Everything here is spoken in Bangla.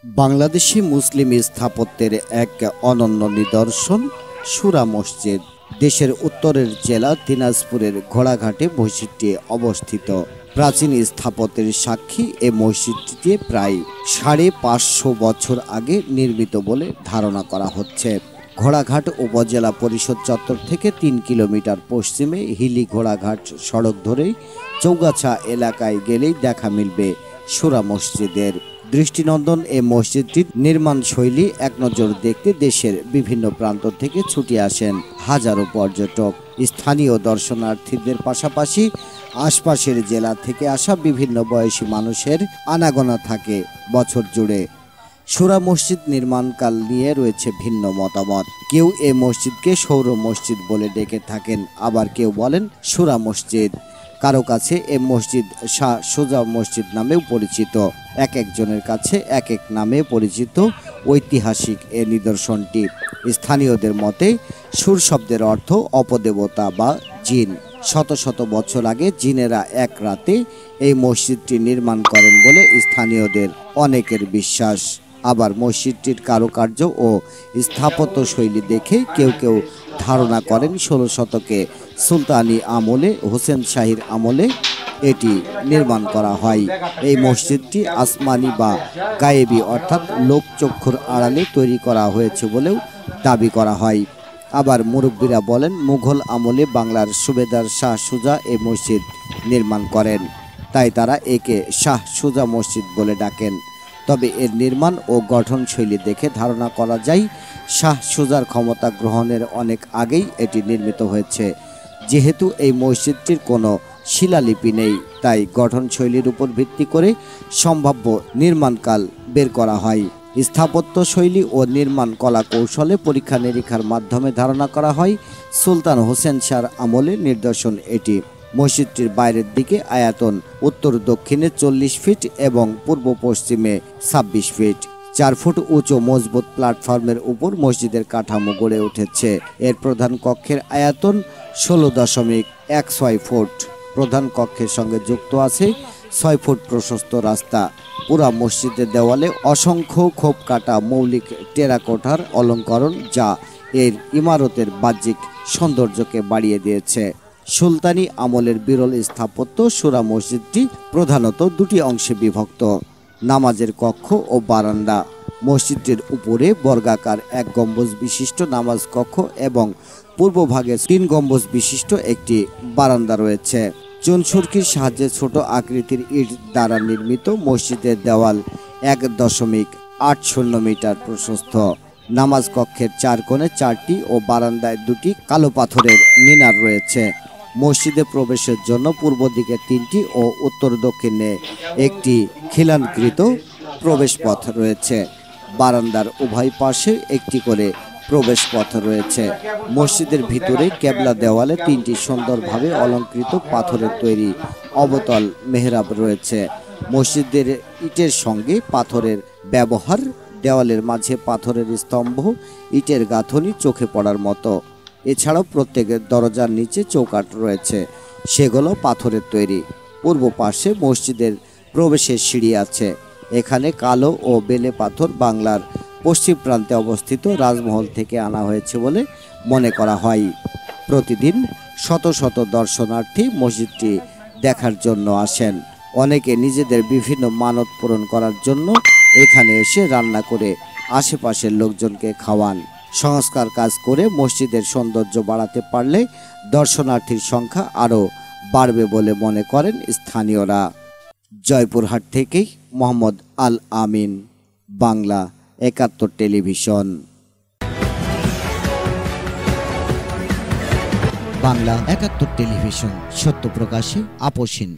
বাংলাদেশি মুসলিম স্থাপত্যের এক অনন্য নিদর্শন সুরা মসজিদ। দেশের উত্তরের জেলা দিনাজপুরের ঘোড়াঘাটে মসজিদটি অবস্থিত। প্রাচীন স্থাপত্যের সাক্ষী এ মসজিদটি প্রায় ৫৫০ বছর আগে নির্মিত বলে ধারণা করা হচ্ছে। ঘোড়াঘাট উপজেলা পরিষদ চত্বর থেকে ৩ কিলোমিটার পশ্চিমে হিলি ঘোড়াঘাট সড়ক ধরেই চৌগাছা এলাকায় গেলেই দেখা মিলবে সুরা মসজিদের। দৃষ্টিনন্দন এ মসজিদটির নির্মাণ শৈলী এক নজর দেখতে দেশের বিভিন্ন প্রান্ত থেকে ছুটে আসেন হাজারো পর্যটক। স্থানীয় দর্শনার্থীদের পাশাপাশি আশপাশের জেলা থেকে আসা বিভিন্ন বয়সী মানুষের আনাগোনা থাকে বছর জুড়ে। সুরা মসজিদ নির্মাণকাল নিয়ে রয়েছে ভিন্ন মতামত। কেউ এ মসজিদকে সৌর মসজিদ বলে ডেকে থাকেন, আবার কেউ বলেন সুরা মসজিদ। কারো কাছে এ মসজিদ শাহ সুজা মসজিদ নামেও পরিচিত। এক একজনের কাছে এক এক নামে পরিচিত ঐতিহাসিক এ নিদর্শনটি। স্থানীয়দের মতে সুর শব্দের অর্থ অপদেবতা বা জিন। শত শত বছর আগে জিনেরা এক রাতে এই মসজিদটি নির্মাণ করেন বলে স্থানীয়দের অনেকের বিশ্বাস। আবার মসজিদটির কারুকার্য ও স্থাপত্য শৈলী দেখে কেউ কেউ ধারণা করেন ১৬ শতকে সুলতানি আমলে হোসেন শাহীর আমলে এটি নির্মাণ করা হয়। এই মসজিদটি আসমানি বা গায়েবী অর্থাৎ লোকচক্ষুর আড়ালে তৈরি করা হয়েছে বলেও দাবি করা হয়। আবার মুরব্বীরা বলেন মুঘল আমলে বাংলার সুবেদার শাহ সুজা এই মসজিদ নির্মাণ করেন, তাই তারা একে শাহ সুজা মসজিদ বলে ডাকেন। তবে এর নির্মাণ ও গঠনশৈলী দেখে ধারণা করা যায় শাহ সুজার ক্ষমতা গ্রহণের অনেক আগেই এটি নির্মিত হয়েছে। যেহেতু এই মসজিদটির কোনো শিলালিপি নেই, তাই গঠনশৈলীর উপর ভিত্তি করে সম্ভাব্য নির্মাণকাল বের করা হয়। স্থাপত্য শৈলী ও নির্মাণ কলা কৌশলে পরীক্ষা নিরীক্ষার মাধ্যমে ধারণা করা হয় সুলতান হোসেন শাহর আমলের নিদর্শন এটি। মসজিদটির বাইরের দিকে আয়তন উত্তর দক্ষিণে ৪০ ফিট এবং পূর্ব পশ্চিমে ২৬ ফিট। ৪ ফুট উঁচু মজবুত প্ল্যাটফর্মের উপর মসজিদের কাঠামো গড়ে উঠেছে। এর প্রধান কক্ষের আয়তন ১৬.১৬ ফুট। প্রধান কক্ষের সঙ্গে যুক্ত আছে ৬ ফুট প্রশস্ত রাস্তা। পুরা মসজিদের দেওয়ালে অসংখ্য খোপ কাটা মৌলিক টেরাকোটার অলঙ্করণ, যা এর ইমারতের বাহ্যিক সৌন্দর্যকে বাড়িয়ে দিয়েছে। সুলতানি আমলের বিরল স্থাপত্য সুরা মসজিদটি প্রধানত দুটি অংশে বিভক্ত: নামাজের কক্ষ ও বারান্দা। মসজিদটির উপরে বর্গাকার ১ গম্বুজ বিশিষ্ট নামাজ কক্ষ এবং পূর্বভাগে ৩ গম্বুজ বিশিষ্ট একটি বারান্দা রয়েছে। চুনসুরকির সাহায্যে ছোট আকৃতির ইট দ্বারা নির্মিত মসজিদের দেওয়াল ১.৮০ মিটার প্রশস্ত। নামাজ কক্ষের ৪ কোণে ৪টি ও বারান্দায় ২টি কালো পাথরের মিনার রয়েছে। মসজিদে প্রবেশের জন্য পূর্ব দিকে ৩টি ও উত্তর দক্ষিণে একটি খিলানকৃত প্রবেশপথ রয়েছে। বারান্দার উভয় পাশে একটি করে প্রবেশ পথ রয়েছে। মসজিদের ভিতরে কেবলা দেওয়ালে ৩টি সুন্দরভাবে অলঙ্কৃত পাথরের তৈরি অবতল মেহরাব রয়েছে। মসজিদের ইটের সঙ্গে পাথরের ব্যবহার, দেওয়ালের মাঝে পাথরের স্তম্ভ, ইটের গাঁথনি চোখে পড়ার মতো। এছাড়াও প্রত্যেকের দরজার নিচে চৌকাঠ রয়েছে, সেগুলো পাথরের তৈরি। পূর্ব পাশে মসজিদের প্রবেশের সিঁড়ি আছে। এখানে কালো ও বেলে পাথর বাংলার পশ্চিম প্রান্তে অবস্থিত রাজমহল থেকে আনা হয়েছে বলে মনে করা হয়। প্রতিদিন শত শত দর্শনার্থী মসজিদটি দেখার জন্য আসেন। অনেকে নিজেদের বিভিন্ন মানত পূরণ করার জন্য এখানে এসে রান্না করে আশেপাশের লোকজনকে খাওয়ান। সংস্কার কাজ করে মসজিদের সৌন্দর্য বাড়াতে পারলে দর্শনার্থীর সংখ্যা আরও বাড়বে বলে মনে করেন স্থানীয়রা। জয়পুরহাট থেকেই মোহাম্মদ আল আমিন, বাংলা ৭১ টেলিভিশন। বাংলা ৭১ টেলিভিশন, সত্য প্রকাশে আপোষহীন।